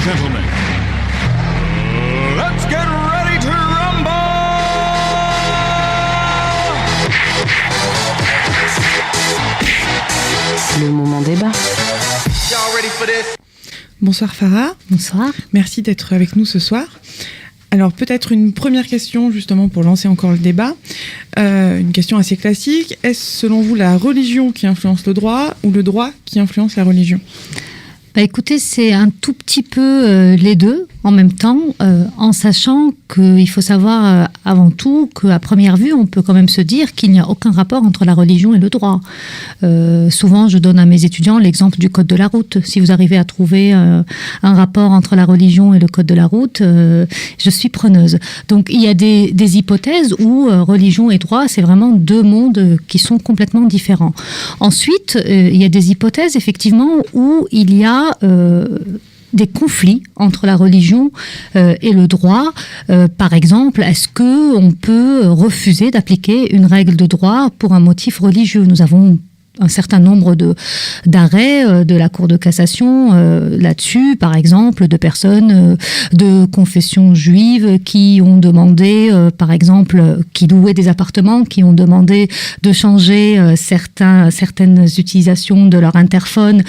gentlemen, let's get ready to rumble! Le moment débat. Y'all ready for this? Bonsoir Farah. Bonsoir. Merci d'être avec nous ce soir. Alors peut-être une première question justement pour lancer encore le débat. Une question assez classique. Est-ce selon vous la religion qui influence le droit ou le droit qui influence la religion ? Écoutez, c'est un tout petit peu les deux en même temps, en sachant qu'il faut savoir avant tout qu'à première vue, on peut quand même se dire qu'il n'y a aucun rapport entre la religion et le droit. Souvent, je donne à mes étudiants l'exemple du code de la route. Si vous arrivez à trouver un rapport entre la religion et le code de la route, je suis preneuse. Donc, il y a des hypothèses où religion et droit, c'est vraiment deux mondes qui sont complètement différents. Ensuite, il y a des hypothèses, effectivement, où il y a des conflits entre la religion et le droit. Par exemple, est-ce qu'on peut refuser d'appliquer une règle de droit pour un motif religieux ? Nous avons un certain nombre d'arrêts de la Cour de cassation là-dessus, par exemple, de personnes de confession juive qui ont demandé, par exemple, qui louaient des appartements, qui ont demandé de changer certaines utilisations de leur interphone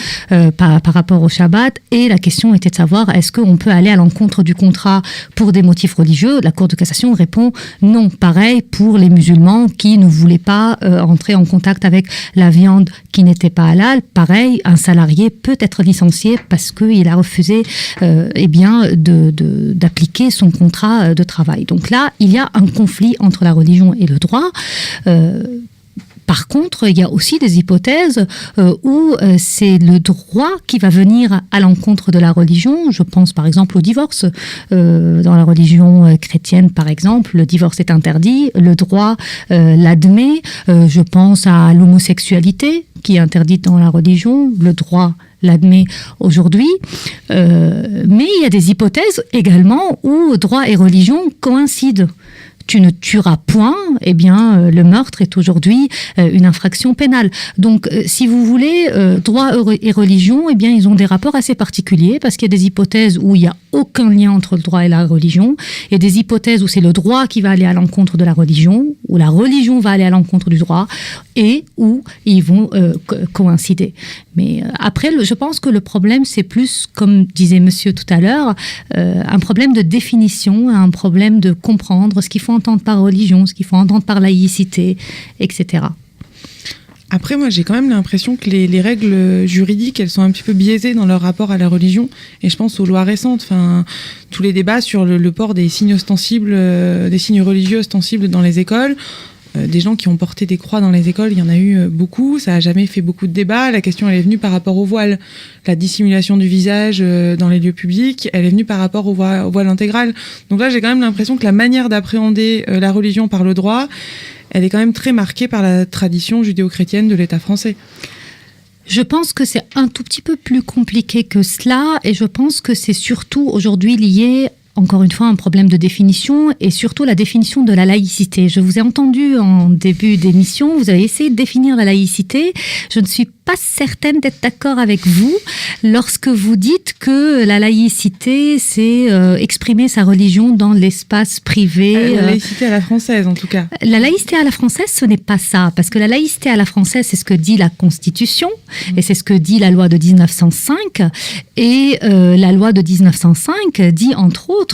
par rapport au Shabbat. Et la question était de savoir, est-ce qu'on peut aller à l'encontre du contrat pour des motifs religieux ? La Cour de cassation répond non. Pareil pour les musulmans qui ne voulaient pas entrer en contact avec la viande qui n'était pas halal. Pareil, un salarié peut être licencié parce qu'il a refusé d'appliquer son contrat de travail. Donc là, il y a un conflit entre la religion et le droit. Par contre, il y a aussi des hypothèses où c'est le droit qui va venir à l'encontre de la religion. Je pense par exemple au divorce. Dans la religion chrétienne, par exemple, le divorce est interdit, le droit l'admet. Je pense à l'homosexualité qui est interdite dans la religion, le droit l'admet aujourd'hui. Mais il y a des hypothèses également où droit et religion coïncident. Tu ne tueras point, le meurtre est aujourd'hui une infraction pénale. Donc, si vous voulez, droit et religion, ils ont des rapports assez particuliers parce qu'il y a des hypothèses où il n'y a aucun lien entre le droit et la religion. Il y a des hypothèses où c'est le droit qui va aller à l'encontre de la religion, où la religion va aller à l'encontre du droit et où ils vont coïncider. Mais après, je pense que le problème, c'est plus, comme disait monsieur tout à l'heure, un problème de définition, un problème de comprendre ce qu'il faut entendre par religion, ce qu'il faut entendre par laïcité, etc. Après, moi, j'ai quand même l'impression que les règles juridiques, elles sont un petit peu biaisées dans leur rapport à la religion. Et je pense aux lois récentes, tous les débats sur le port des signes ostensibles, des signes religieux ostensibles dans les écoles. Des gens qui ont porté des croix dans les écoles, il y en a eu beaucoup, ça n'a jamais fait beaucoup de débats. La question, elle est venue par rapport au voile. La dissimulation du visage dans les lieux publics, elle est venue par rapport au voile intégral. Donc là, j'ai quand même l'impression que la manière d'appréhender la religion par le droit, elle est quand même très marquée par la tradition judéo-chrétienne de l'État français. Je pense que c'est un tout petit peu plus compliqué que cela, et je pense que c'est surtout aujourd'hui lié encore une fois, un problème de définition et surtout la définition de la laïcité. Je vous ai entendu en début d'émission, vous avez essayé de définir la laïcité. Je ne suis pas certaine d'être d'accord avec vous lorsque vous dites que la laïcité, c'est exprimer sa religion dans l'espace privé. La laïcité à la française, en tout cas. La laïcité à la française, ce n'est pas ça. Parce que la laïcité à la française, c'est ce que dit la Constitution et c'est ce que dit la loi de 1905. Et la loi de 1905 dit, entre autres,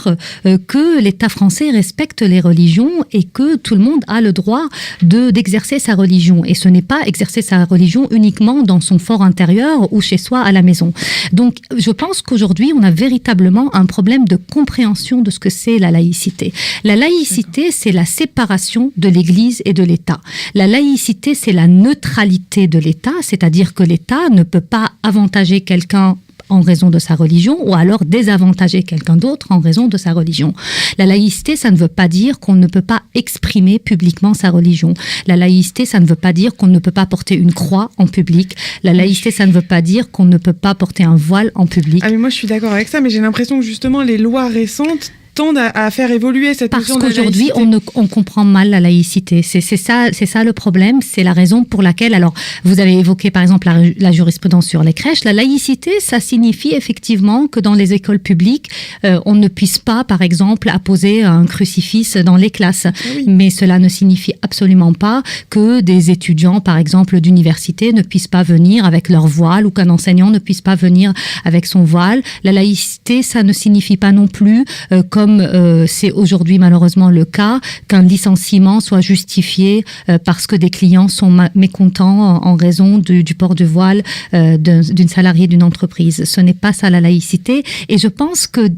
que l'État français respecte les religions et que tout le monde a le droit d'exercer sa religion. Et ce n'est pas exercer sa religion uniquement dans son fort intérieur ou chez soi à la maison. Donc, je pense qu'aujourd'hui, on a véritablement un problème de compréhension de ce que c'est la laïcité. La laïcité, c'est la séparation de l'Église et de l'État. La laïcité, c'est la neutralité de l'État, c'est-à-dire que l'État ne peut pas avantager quelqu'un en raison de sa religion ou alors désavantager quelqu'un d'autre en raison de sa religion. La laïcité, ça ne veut pas dire qu'on ne peut pas exprimer publiquement sa religion. La laïcité, ça ne veut pas dire qu'on ne peut pas porter une croix en public. La laïcité, ça ne veut pas dire qu'on ne peut pas porter un voile en public. Ah mais moi je suis d'accord avec ça, mais j'ai l'impression que justement les lois récentes tendent à faire évoluer cette notion de laïcité. Parce qu'aujourd'hui, on comprend mal la laïcité. C'est ça le problème. C'est la raison pour laquelle, alors, vous avez évoqué par exemple la jurisprudence sur les crèches. La laïcité, ça signifie effectivement que dans les écoles publiques, on ne puisse pas, par exemple, apposer un crucifix dans les classes. Oui. Mais cela ne signifie absolument pas que des étudiants, par exemple, d'université ne puissent pas venir avec leur voile ou qu'un enseignant ne puisse pas venir avec son voile. La laïcité, ça ne signifie pas non plus, comme c'est aujourd'hui malheureusement le cas, qu'un licenciement soit justifié parce que des clients sont mécontents en raison du port de voile d'une salariée d'une entreprise. Ce n'est pas ça la laïcité. Et je pense que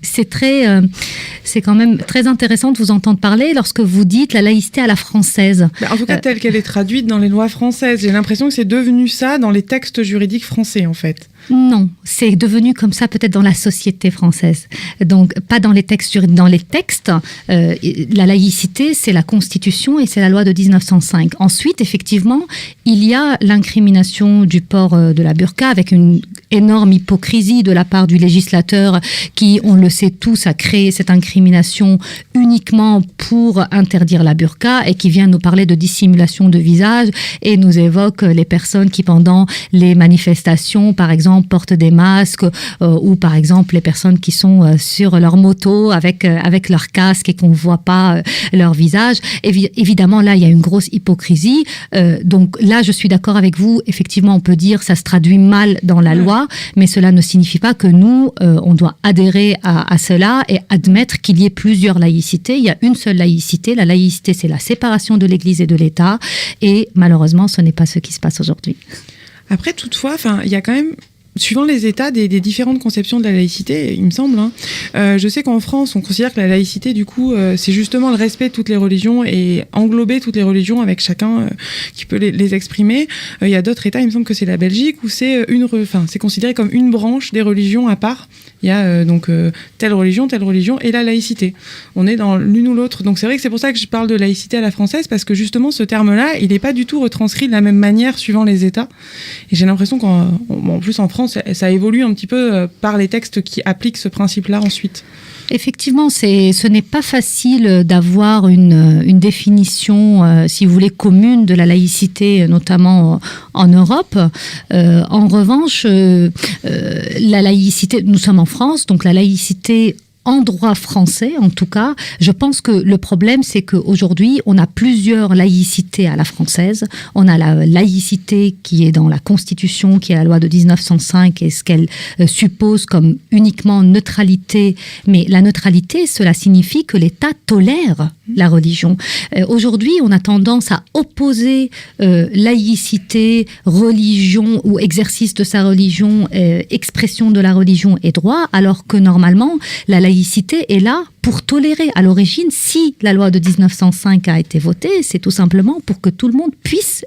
c'est quand même très intéressant de vous entendre parler lorsque vous dites la laïcité à la française. En tout cas, telle qu'elle est traduite dans les lois françaises. J'ai l'impression que c'est devenu ça dans les textes juridiques français, en fait. Non, c'est devenu comme ça peut-être dans la société française. Donc, pas dans les textes juridiques. Dans les textes, la laïcité, c'est la Constitution et c'est la loi de 1905. Ensuite, effectivement, il y a l'incrimination du port de la burqa avec une énorme hypocrisie de la part du législateur qui, on le sait tous, a créé cette incrimination uniquement pour interdire la burqa et qui vient nous parler de dissimulation de visage et nous évoque les personnes qui, pendant les manifestations, par exemple, portent des masques ou par exemple les personnes qui sont sur leur moto avec leur casque et qu'on ne voit pas leur visage. Évidemment, là, il y a une grosse hypocrisie. Donc là, je suis d'accord avec vous. Effectivement, on peut dire ça se traduit mal dans la loi, mais cela ne signifie pas que nous, on doit adhérer à cela et admettre qu'il y ait plusieurs laïcités. Il y a une seule laïcité. La laïcité, c'est la séparation de l'Église et de l'État. Et malheureusement, ce n'est pas ce qui se passe aujourd'hui. Après, toutefois, il y a quand même, suivant les États, des différentes conceptions de la laïcité, il me semble. Je sais qu'en France, on considère que la laïcité, du coup, c'est justement le respect de toutes les religions et englober toutes les religions avec chacun qui peut les exprimer. Il y a d'autres États, il me semble que c'est la Belgique, où c'est c'est considéré comme une branche des religions à part. Il y a donc telle religion et la laïcité. On est dans l'une ou l'autre. Donc c'est vrai que c'est pour ça que je parle de laïcité à la française, parce que justement, ce terme-là, il n'est pas du tout retranscrit de la même manière suivant les États. Et j'ai l'impression qu'en plus en France, ça évolue un petit peu par les textes qui appliquent ce principe-là ensuite. Effectivement, ce n'est pas facile d'avoir une définition, si vous voulez, commune de la laïcité, notamment en Europe. En revanche, la laïcité, nous sommes en France, donc la laïcité en droit français, en tout cas, je pense que le problème, c'est qu'aujourd'hui, on a plusieurs laïcités à la française. On a la laïcité qui est dans la Constitution, qui est la loi de 1905, et ce qu'elle suppose comme uniquement neutralité. Mais la neutralité, cela signifie que l'État tolère la religion. Aujourd'hui, on a tendance à opposer laïcité, religion ou exercice de sa religion, expression de la religion et droit, alors que normalement, la laïcité est là pour tolérer. À l'origine, si la loi de 1905 a été votée, c'est tout simplement pour que tout le monde puisse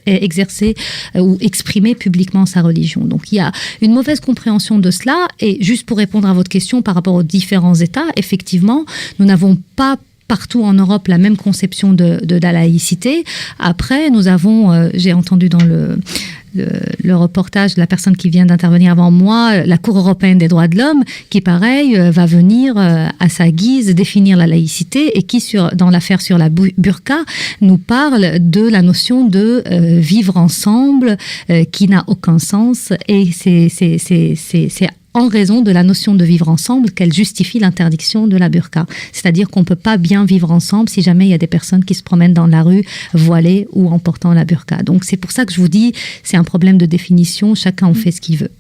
exercer ou exprimer publiquement sa religion. Donc il y a une mauvaise compréhension de cela. Et juste pour répondre à votre question par rapport aux différents États, effectivement, nous n'avons pas partout en Europe la même conception de la laïcité. Après, nous avons, j'ai entendu dans le reportage de la personne qui vient d'intervenir avant moi, la Cour européenne des droits de l'homme, qui pareil va venir à sa guise définir la laïcité et qui, dans l'affaire sur la burqa, nous parle de la notion de vivre ensemble qui n'a aucun sens, et c'est en raison de la notion de vivre ensemble qu'elle justifie l'interdiction de la burqa. C'est-à-dire qu'on ne peut pas bien vivre ensemble si jamais il y a des personnes qui se promènent dans la rue voilées ou en portant la burqa. Donc c'est pour ça que je vous dis, c'est un problème de définition, chacun en fait ce qu'il veut.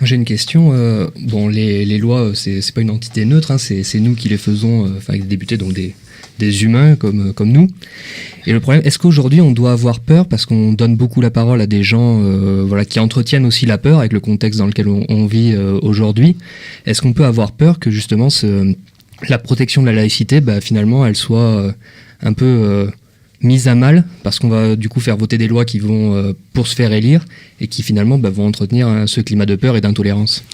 J'ai une question. Les lois, c'est pas une entité neutre, hein, c'est nous qui les faisons, avec des députés, donc des humains comme nous. Et le problème, est-ce qu'aujourd'hui on doit avoir peur parce qu'on donne beaucoup la parole à des gens qui entretiennent aussi la peur avec le contexte dans lequel on vit aujourd'hui? Est-ce qu'on peut avoir peur que justement la protection de la laïcité, finalement, elle soit un peu mise à mal parce qu'on va du coup faire voter des lois qui vont pour se faire élire et qui finalement vont entretenir ce climat de peur et d'intolérance?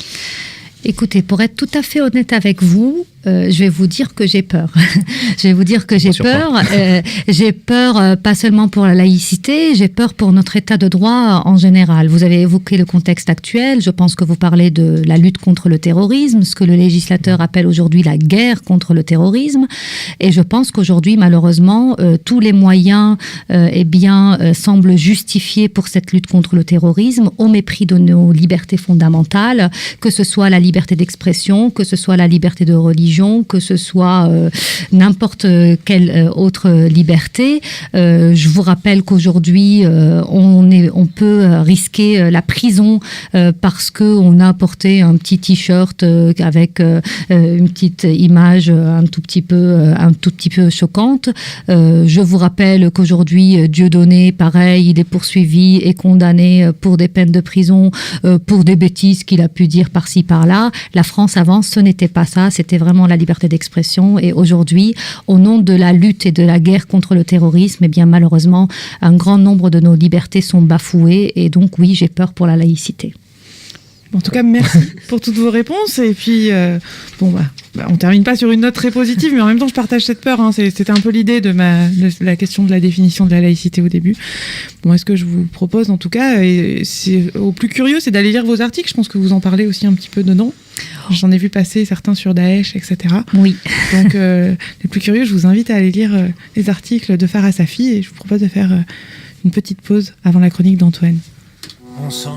Écoutez, pour être tout à fait honnête avec vous, je vais vous dire que j'ai peur. Je vais vous dire que j'ai peur. J'ai peur pas seulement pour la laïcité, j'ai peur pour notre état de droit en général. Vous avez évoqué le contexte actuel. Je pense que vous parlez de la lutte contre le terrorisme, ce que le législateur appelle aujourd'hui la guerre contre le terrorisme. Et je pense qu'aujourd'hui, malheureusement, tous les moyens semblent justifiés pour cette lutte contre le terrorisme au mépris de nos libertés fondamentales, que ce soit la liberté d'expression, que ce soit la liberté de religion, que ce soit n'importe quelle autre liberté. Je vous rappelle qu'aujourd'hui, on peut risquer la prison parce qu'on a porté un petit t-shirt avec une petite image un tout petit peu choquante. Je vous rappelle qu'aujourd'hui, Dieudonné, pareil, il est poursuivi et condamné pour des peines de prison pour des bêtises qu'il a pu dire par-ci, par-là. La France avance, ce n'était pas ça, c'était vraiment la liberté d'expression. Et aujourd'hui, au nom de la lutte et de la guerre contre le terrorisme, eh bien malheureusement, un grand nombre de nos libertés sont bafouées. Et donc oui, j'ai peur pour la laïcité. En tout cas, merci pour toutes vos réponses. Et puis, on termine pas sur une note très positive, mais en même temps, je partage cette peur. C'était un peu l'idée de la question de la définition de la laïcité au début. Bon, est-ce que je vous propose, en tout cas, et c'est au plus curieux, c'est d'aller lire vos articles. Je pense que vous en parlez aussi un petit peu dedans. J'en ai vu passer certains sur Daesh, etc. Oui. Donc, les plus curieux, je vous invite à aller lire les articles de Farah Safi et je vous propose de faire une petite pause avant la chronique d'Antoine. On sent